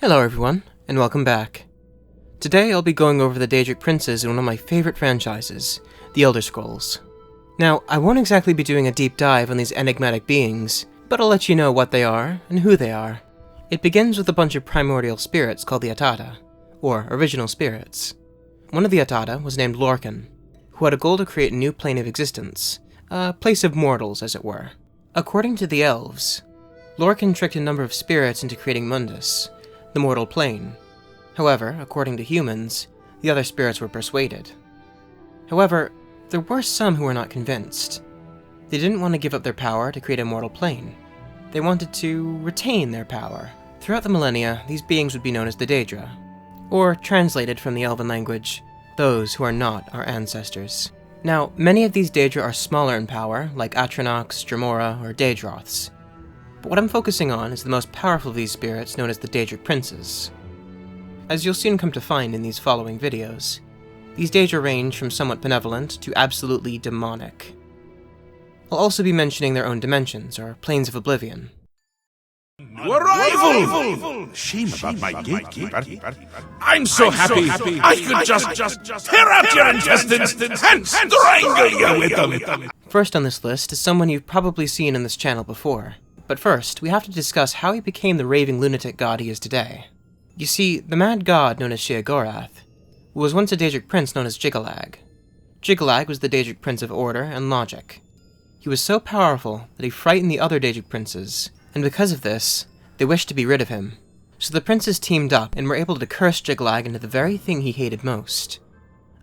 Hello everyone, and welcome back. Today I'll be going over the Daedric princes in one of my favorite franchises, The Elder Scrolls. Now, I won't exactly be doing a deep dive on these enigmatic beings, but I'll let you know what they are and who they are. It begins with a bunch of primordial spirits called the Atata, or original spirits. One of the Atata was named Lorcan, who had a goal to create a new plane of existence, a place of mortals as it were. According to the elves, Lorcan tricked a number of spirits into creating Mundus, the mortal plane. However, according to humans, the other spirits were persuaded. However, there were some who were not convinced. They didn't want to give up their power to create a mortal plane. They wanted to retain their power. Throughout the millennia, these beings would be known as the Daedra, or translated from the Elven language, those who are not our ancestors. Now, many of these Daedra are smaller in power, like Atronachs, Dremora, or Daedroths. But what I'm focusing on is the most powerful of these spirits, known as the Daedric princes. As you'll soon come to find in these following videos, these Daedra range from somewhat benevolent to absolutely demonic. I'll also be mentioning their own dimensions, or planes of oblivion. New arrival! Shame about my gatekeeper. I'm so happy I could just tear out your intestines and strangle you with them! First on this list is someone you've probably seen on this channel before. But first, we have to discuss how he became the raving lunatic god he is today. You see, the mad god known as Sheogorath was once a Daedric prince known as Jyggalag. Jyggalag was the Daedric prince of order and logic. He was so powerful that he frightened the other Daedric princes, and because of this, they wished to be rid of him. So the princes teamed up and were able to curse Jyggalag into the very thing he hated most.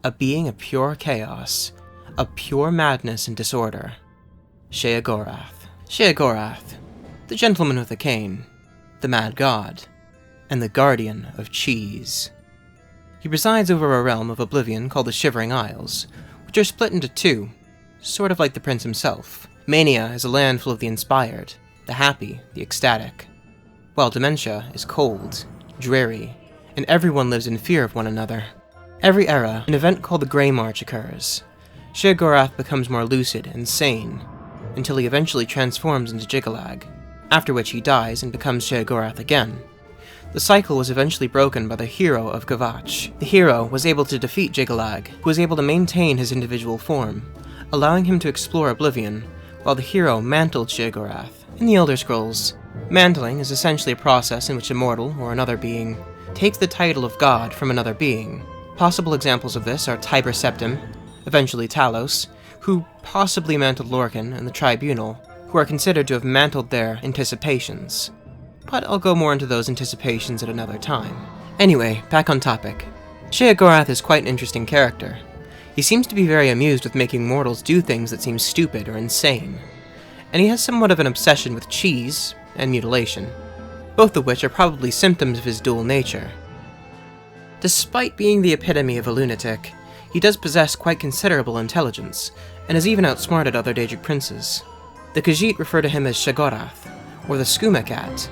A being of pure chaos, of pure madness and disorder. Sheogorath. Sheogorath, the gentleman with a cane, the mad god, and the guardian of cheese. He presides over a realm of oblivion called the Shivering Isles, which are split into two, sort of like the prince himself. Mania is a land full of the inspired, the happy, the ecstatic, while Dementia is cold, dreary, and everyone lives in fear of one another. Every era, an event called the Grey March occurs. Sheogorath becomes more lucid and sane, until he eventually transforms into Jyggalag, after which he dies and becomes Sheogorath again. The cycle was eventually broken by the hero of Kvatch. The hero was able to defeat Jyggalag, who was able to maintain his individual form, allowing him to explore oblivion, while the hero mantled Sheogorath. In the Elder Scrolls, mantling is essentially a process in which a mortal, or another being, takes the title of god from another being. Possible examples of this are Tiber Septim, eventually Talos, who possibly mantled Lorcan and the Tribunal, who are considered to have mantled their anticipations. But I'll go more into those anticipations at another time. Anyway, back on topic. Sheogorath is quite an interesting character. He seems to be very amused with making mortals do things that seem stupid or insane. And he has somewhat of an obsession with cheese and mutilation, both of which are probably symptoms of his dual nature. Despite being the epitome of a lunatic, he does possess quite considerable intelligence, and has even outsmarted other Daedric princes. The Khajiit refer to him as Sheogorath, or the Skooma Cat,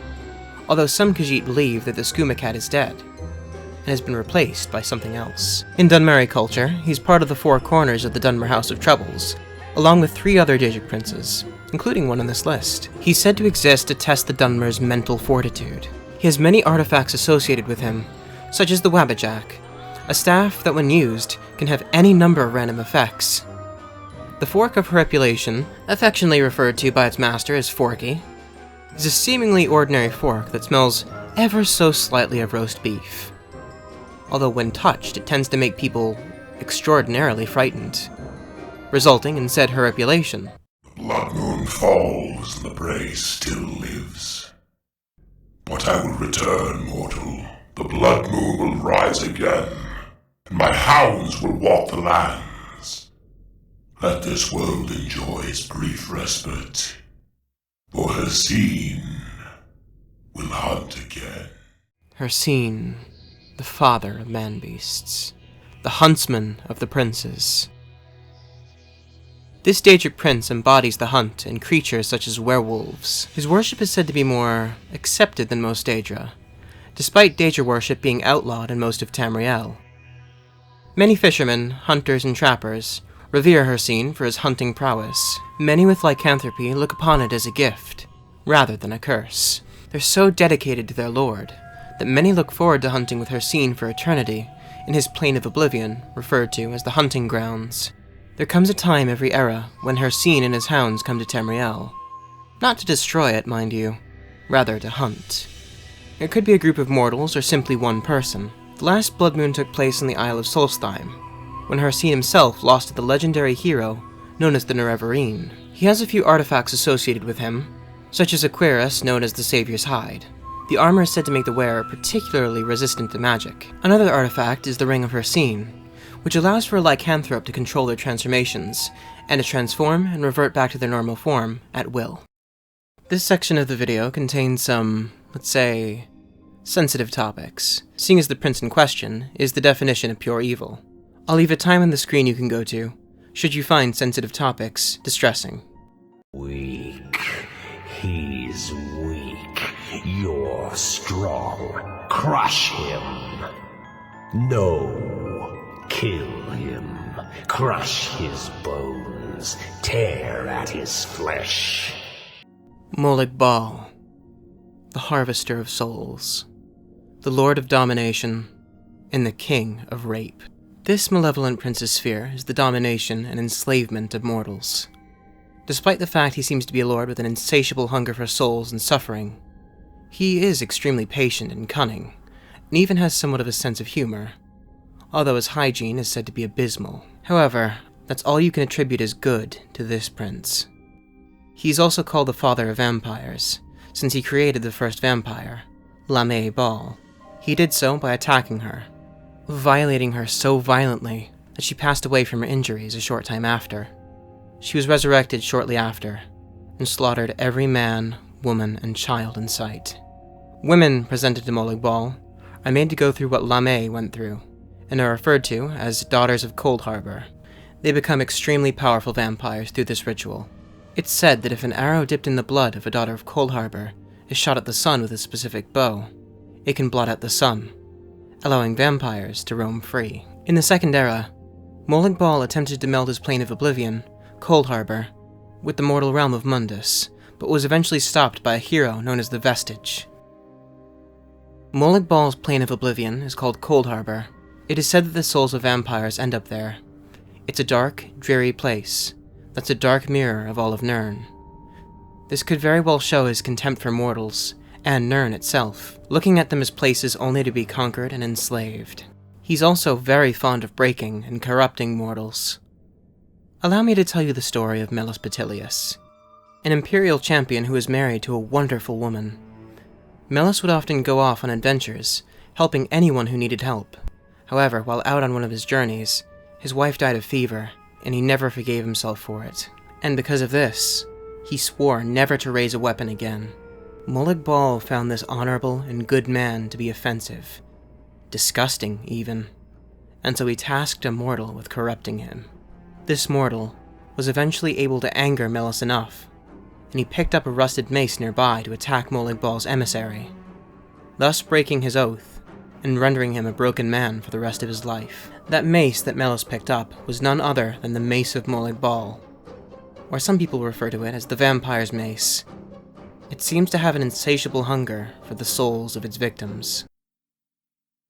although some Khajiit believe that the Skooma Cat is dead, and has been replaced by something else. In Dunmeri culture, he's part of the four corners of the Dunmer House of Troubles, along with 3 other Daedric princes, including one on this list. He's said to exist to test the Dunmer's mental fortitude. He has many artifacts associated with him, such as the Wabbajack, a staff that when used can have any number of random effects. The Fork of Herepulation, affectionately referred to by its master as Forky, is a seemingly ordinary fork that smells ever so slightly of roast beef. Although when touched, it tends to make people extraordinarily frightened, resulting in said herepulation. The blood moon falls and the prey still lives. But I will return, mortal. The blood moon will rise again, and my hounds will walk the lands. Let this world enjoy its brief respite, for Hircine will hunt again. Hircine, the father of man-beasts, the huntsman of the princes. This Daedric prince embodies the hunt in creatures such as werewolves. His worship is said to be more accepted than most Daedra, despite Daedra worship being outlawed in most of Tamriel. Many fishermen, hunters, and trappers revere Hircine for his hunting prowess. Many with lycanthropy look upon it as a gift, rather than a curse. They're so dedicated to their lord that many look forward to hunting with Hircine for eternity in his Plane of Oblivion, referred to as the Hunting Grounds. There comes a time every era when Hircine and his hounds come to Tamriel. Not to destroy it, mind you, rather to hunt. It could be a group of mortals or simply one person. The last blood moon took place on the Isle of Solstheim, when Hircine himself lost to the legendary hero known as the Nerevarine. He has a few artifacts associated with him, such as a cuirass known as the Savior's Hide. The armor is said to make the wearer particularly resistant to magic. Another artifact is the Ring of Hircine, which allows for a lycanthrope to control their transformations, and to transform and revert back to their normal form at will. This section of the video contains some, let's say, sensitive topics, seeing as the prince in question is the definition of pure evil. I'll leave a time on the screen you can go to, should you find sensitive topics distressing. Weak. He's weak. You're strong. Crush him. No. Kill him. Crush his bones. Tear at his flesh. Molag Bal, the Harvester of Souls, the Lord of Domination, and the King of Rape. This malevolent prince's sphere is the domination and enslavement of mortals. Despite the fact he seems to be a lord with an insatiable hunger for souls and suffering, he is extremely patient and cunning, and even has somewhat of a sense of humor, although his hygiene is said to be abysmal. However, that's all you can attribute as good to this prince. He is also called the Father of Vampires, since he created the first vampire, Lamé Bal. He did so by attacking her, violating her so violently that she passed away from her injuries a short time after. She was resurrected shortly after, and slaughtered every man, woman, and child in sight. Women presented to Molag Bal are made to go through what Lamé went through, and are referred to as Daughters of Coldharbour. They become extremely powerful vampires through this ritual. It's said that if an arrow dipped in the blood of a Daughter of Coldharbour is shot at the sun with a specific bow, it can blot out the sun, allowing vampires to roam free. In the Second Era, Molag Bal attempted to meld his Plane of Oblivion, Coldharbour, with the mortal realm of Mundus, but was eventually stopped by a hero known as the Vestige. Molag Bal's Plane of Oblivion is called Coldharbour. It is said that the souls of vampires end up there. It's a dark, dreary place that's a dark mirror of all of Nirn. This could very well show his contempt for mortals, and Nirn itself, looking at them as places only to be conquered and enslaved. He's also very fond of breaking and corrupting mortals. Allow me to tell you the story of Mellus Petilius, an imperial champion who was married to a wonderful woman. Mellus would often go off on adventures, helping anyone who needed help. However, while out on one of his journeys, his wife died of fever, and he never forgave himself for it. And because of this, he swore never to raise a weapon again. Molag Bal found this honorable and good man to be offensive, disgusting even, and so he tasked a mortal with corrupting him. This mortal was eventually able to anger Mellus enough, and he picked up a rusted mace nearby to attack Molag Bal's emissary, thus breaking his oath and rendering him a broken man for the rest of his life. That mace that Mellus picked up was none other than the Mace of Molag Bal, or some people refer to it as the Vampire's Mace. It seems to have an insatiable hunger for the souls of its victims.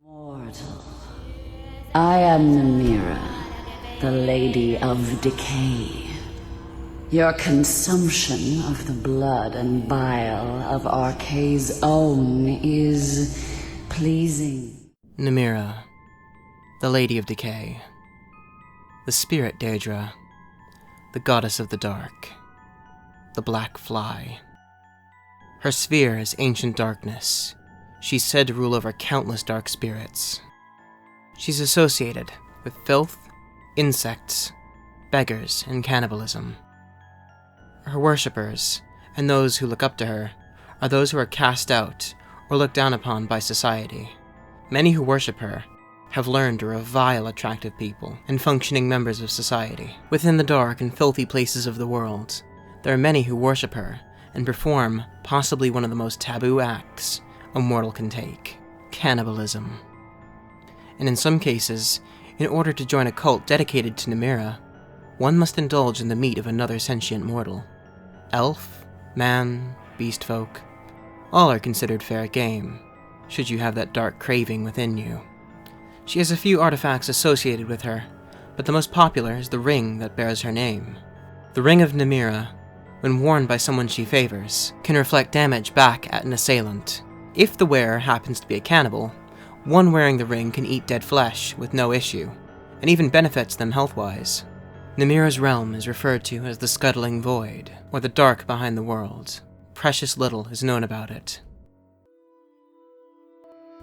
Mortal, I am Nemira, the Lady of Decay. Your consumption of the blood and bile of Arkay's own is pleasing. Nemira, the Lady of Decay, the Spirit Daedra, the Goddess of the Dark, the Black Fly. Her sphere is ancient darkness. She's said to rule over countless dark spirits. She's associated with filth, insects, beggars, and cannibalism. Her worshippers, and those who look up to her, are those who are cast out or looked down upon by society. Many who worship her have learned to revile attractive people and functioning members of society. Within the dark and filthy places of the world, there are many who worship her and perform possibly one of the most taboo acts a mortal can take: cannibalism. And in some cases, in order to join a cult dedicated to Nemira, one must indulge in the meat of another sentient mortal. Elf, man, beast folk, all are considered fair game, should you have that dark craving within you. She has a few artifacts associated with her, but the most popular is the ring that bears her name. The Ring of Nimira, when worn by someone she favors, can reflect damage back at an assailant. If the wearer happens to be a cannibal, one wearing the ring can eat dead flesh with no issue, and even benefits them health-wise. Nimira's realm is referred to as the Scuttling Void, or the Dark Behind the World. Precious little is known about it.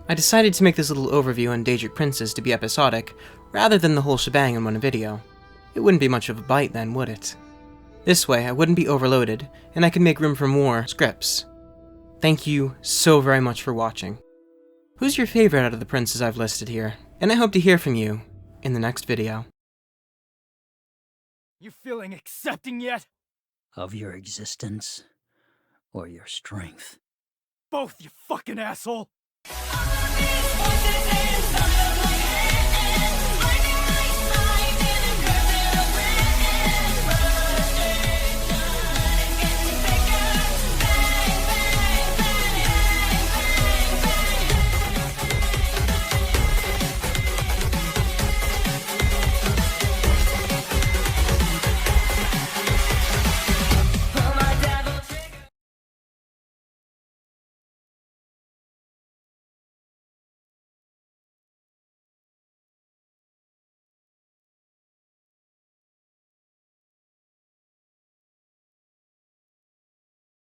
I decided to make this little overview on Daedric princes to be episodic, rather than the whole shebang in one video. It wouldn't be much of a bite then, would it? This way I wouldn't be overloaded, and I could make room for more scripts. Thank you so very much for watching. Who's your favorite out of the princes I've listed here? And I hope to hear from you in the next video. You feeling accepting yet? Of your existence or your strength? Both, you fucking asshole!